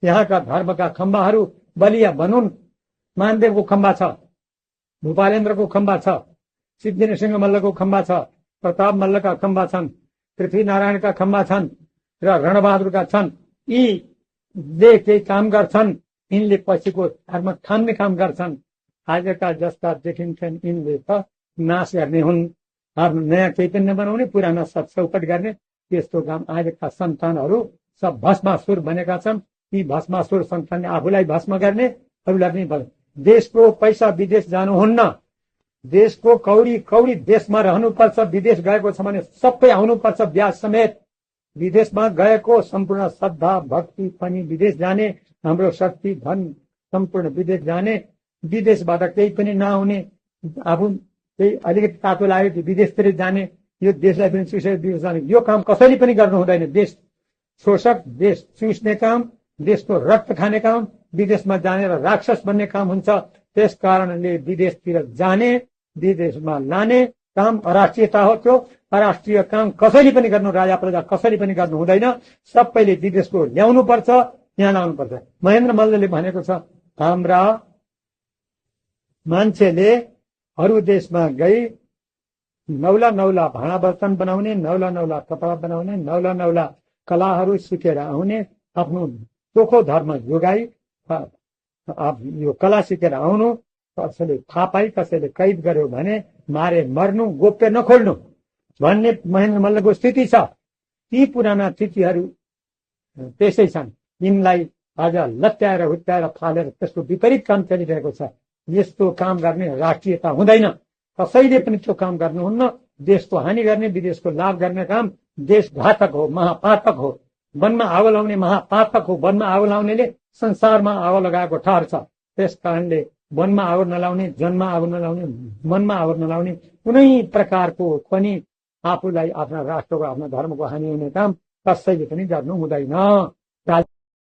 यहाँका धर्मका खम्बाहरू बलिया बनुन्। मानदेवको खम्बा छ, भूपालेन्द्रको खम्बा छ, सिद्धिनरसिंह मल्लको खम्बा छ, प्रताप मल्लका खम्बा छन्, पृथ्वीनारायणका खम्बा छन् र रणबहादुरका छन्। यीले केही काम गर्छन्, यिनले पछिको धर्म थाम्ने काम गर्छन्। आजका जस्ता देखिन्छन् यिनले त नाश गर्ने हुन्। आफ्नो नयाँ चैतन्य बनाउने, पुराना सब चौपट गर्ने, त्यस्तो काम आजका सन्तानहरू सब भस्मासुर बनेका छन्। यी भस्मासुर सन्तानले आफूलाई भस्म गर्ने, अरूलाई पनि। देशको पैसा विदेश जानुहुन्न। देशको कौडी देशमा रहनुपर्छ। विदेश गएको छ भने सबै आउनुपर्छ, ब्याज समेत। विदेशमा गएको सम्पूर्ण श्रद्धा भक्ति पनि विदेश जाने, हाम्रो शक्ति धन सम्पूर्ण विदेश जाने। विदेशबाट केही पनि नआउने, आफू केही अलिकति तातो लाग्यो कि विदेशतिर जाने, यो देशलाई पनि चुसेर विदेश जाने, यो काम कसैले पनि गर्नु हुँदैन। देश शोषक, देश चुस्ने काम, देशको रक्त खाने काम, विदेशमा जाने र राक्षस बन्ने काम हुन्छ। त्यस कारणले विदेशतिर जाने, विदेशमा लाने काम अराष्ट्रियता हो। त्यो अराष्ट्रिय काम कसैले पनि गर्नु, राजा प्रजा कसैले पनि गर्नु हुँदैन। सबैले विदेशको ल्याउनु पर्छ, यहाँ लाउनु पर्छ। महेन्द्र मल्लले भनेको छ, हाम्रा मान्छेले अरू देशमा गई नौला नौला भाँडा बर्तन बनाउने, नौला नौला कपडा बनाउने, नौला नौला कलाहरू सिकेर आउने, आफ्नो चोखो धर्म जोगाई यो कला सिकेर आउनु। कसैले थाहा पाई, कसैले कैद गर्यो भने मारे मर्नु, गोप्य नखोल्नु भन्ने महेन्द्र मल्लको स्थिति छ। ती पुराना तिथिहरू त्यसै छन्। यिनलाई आज लत्याएर हुत्याएर फालेर त्यसको विपरीत काम चलिरहेको छ। यस्तो काम गर्ने राष्ट्रियता हुँदैन। कसैले पनि त्यो काम गर्नुहुन्न। देशको हानि गर्ने, विदेशको लाभ गर्ने काम देशघातक हो, महापातक हो। वनमा आगो लाउने महापातक हो। वनमा आगो लाउनेले संसारमा आगो लगाएको ठहर छ। त्यस कारणले वनमा आगो नलाउने, जनमा आगो नलाउने, मनमा आगो नलाउने, कुनै प्रकारको पनि आफूलाई, आफ्ना राष्ट्रको, आफ्ना धर्मको हानि हुने काम कसैले पनि गर्नु हुँदैन।